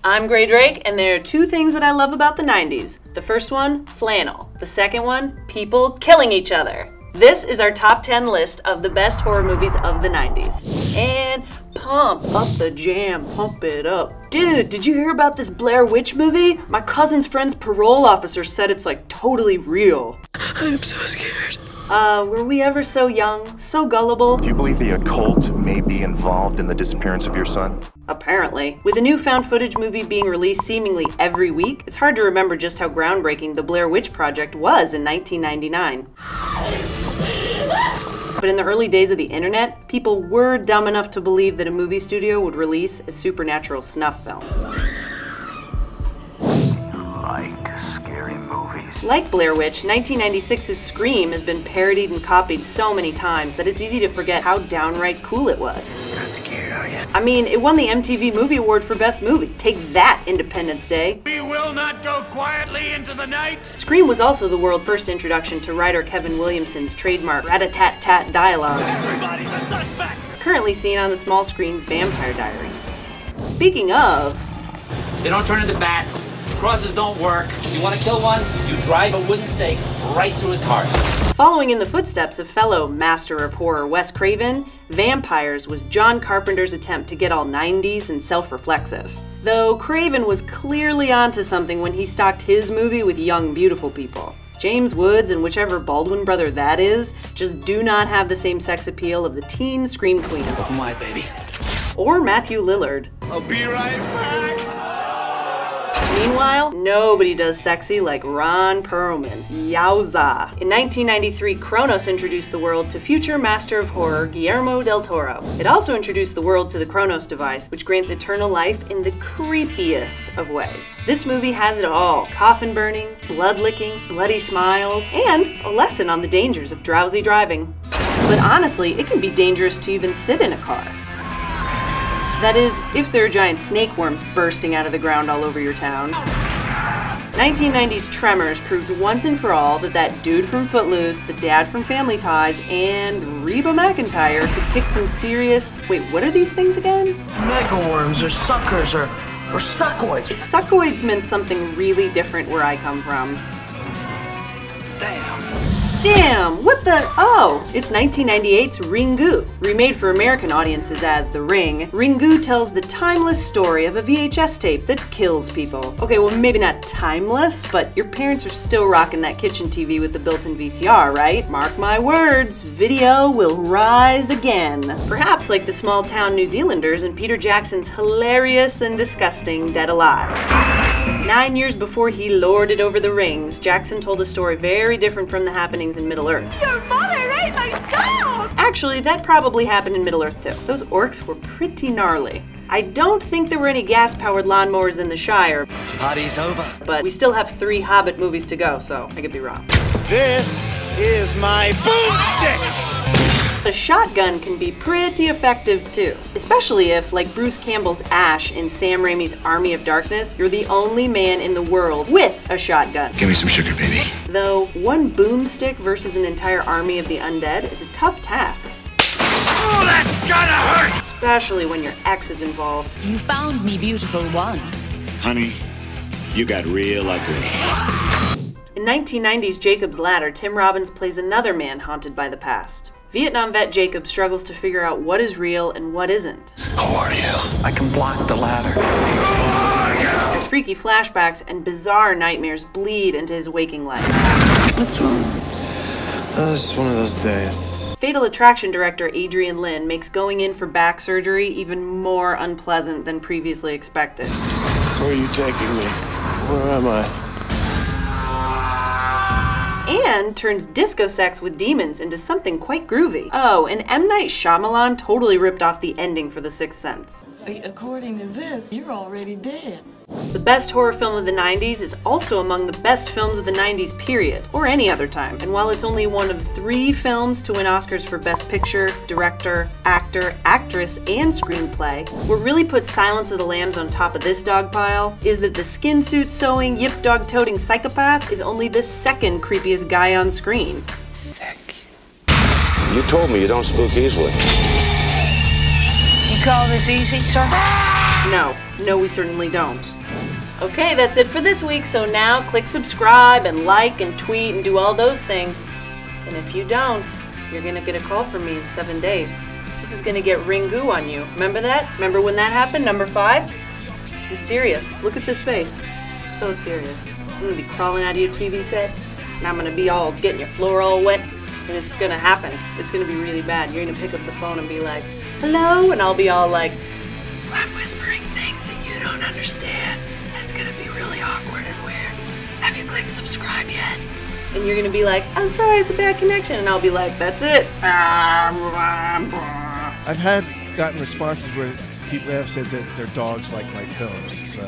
I'm Gray Drake, and there are two things that I love about the 90s. The first one, flannel. The second one, people killing each other. This is our top 10 list of the best horror movies of the 90s. And pump up the jam, pump it up. Dude, did you hear about this Blair Witch movie? My cousin's friend's parole officer said it's like totally real. I'm so scared. Were we ever so young, so gullible? Do you believe the occult may be involved in the disappearance of your son? Apparently. With a new found footage movie being released seemingly every week, it's hard to remember just how groundbreaking the Blair Witch Project was in 1999. But in the early days of the internet, people were dumb enough to believe that a movie studio would release a supernatural snuff film. Scary movies. Like Blair Witch, 1996's Scream has been parodied and copied so many times that it's easy to forget how downright cool it was. Not scared, are you? I mean, it won the MTV Movie Award for Best Movie. Take that, Independence Day. We will not go quietly into the night. Scream was also the world's first introduction to writer Kevin Williamson's trademark rat-a-tat-tat dialogue. Everybody's a suspect. Currently seen on the small screen's Vampire Diaries. Speaking of, They don't turn into bats. Crosses don't work. You want to kill one? You drive a wooden stake right through his heart. following in the footsteps of fellow master of horror Wes Craven, Vampires was John Carpenter's attempt to get all 90s and self-reflexive. Though Craven was clearly onto something when he stocked his movie with young, beautiful people. James Woods and whichever Baldwin brother that is just do not have the same sex appeal of the teen Scream Queen. Oh my baby. Or Matthew Lillard. I'll be right back. Meanwhile, nobody does sexy like Ron Perlman. Yowza! In 1993, Cronos introduced the world to future master of horror Guillermo del Toro. It also introduced the world to the Cronos device, which grants eternal life in the creepiest of ways. This movie has it all: coffin burning, blood licking, bloody smiles, and a lesson on the dangers of drowsy driving. But honestly, it can be dangerous to even sit in a car. That is, if there are giant snake worms bursting out of the ground all over your town. 1990's Tremors proved once and for all that that dude from Footloose, the dad from Family Ties, and Reba McEntire could kick some serious... Wait, what are these things again? Megaworms or suckers or suckoids. Suckoids meant something really different where I come from. Damn, what the? Oh, it's 1998's Ringu. Remade for American audiences as The Ring, Ringu tells the timeless story of a VHS tape that kills people. Okay, well maybe not timeless, but your parents are still rocking that kitchen TV with the built-in VCR, right? Mark my words, video will rise again. Perhaps like the small-town New Zealanders in Peter Jackson's hilarious and disgusting Dead Alive. 9 years before he lorded over the rings, Jackson told a story very different from the happenings in Middle-earth. Your mother ate my dog! Actually, that probably happened in Middle-earth too. Those orcs were pretty gnarly. I don't think there were any gas-powered lawnmowers in the Shire. Party's over. But we still have 3 Hobbit movies to go, so I could be wrong. This is my boomstick. A shotgun can be pretty effective too, especially if, like Bruce Campbell's Ash in Sam Raimi's Army of Darkness, you're the only man in the world with a shotgun. Give me some sugar, baby. Though, one boomstick versus an entire army of the undead is a tough task. Oh, that's gonna hurt. Especially when your ex is involved. You found me beautiful once. Honey, you got real ugly. In 1990's Jacob's Ladder, Tim Robbins plays another man haunted by the past. Vietnam vet Jacob struggles to figure out what is real and what isn't. Who are you? I can block the ladder. As freaky flashbacks and bizarre nightmares bleed into his waking life. What's wrong? It's just one of those days. Fatal Attraction director Adrian Lyne makes going in for back surgery even more unpleasant than previously expected. Where are you taking me? Where am I? And turns disco sex with demons into something quite groovy. Oh, and M. Night Shyamalan totally ripped off the ending for The Sixth Sense. See, according to this, you're already dead. The best horror film of the 90s is also among the best films of the 90s period, or any other time. And while it's only one of 3 films to win Oscars for Best Picture, Director, Actor, Actress, and Screenplay, what really puts Silence of the Lambs on top of this dog pile is that the skin suit sewing, yip dog toting psychopath is only the 2nd creepiest guy on screen. You told me you don't spook easily. You call this easy, sir? No, we certainly don't. Okay, that's it for this week, so now click subscribe and like and tweet and do all those things. And if you don't, you're gonna get a call from me in 7 days. This is gonna get Ringu on you. Remember that? Remember when that happened, number 5? I'm serious. Look at this face. So serious. I'm gonna be crawling out of your TV set, and I'm gonna be all getting your floor all wet, and it's gonna happen. It's gonna be really bad. You're gonna pick up the phone and be like, hello, and I'll be all like, I'm whispering things that you don't understand. It's gonna be really awkward and weird. Have you clicked subscribe yet? And you're gonna be like, I'm sorry, it's a bad connection. And I'll be like, that's it. I've gotten responses where people have said that their dogs like my films, so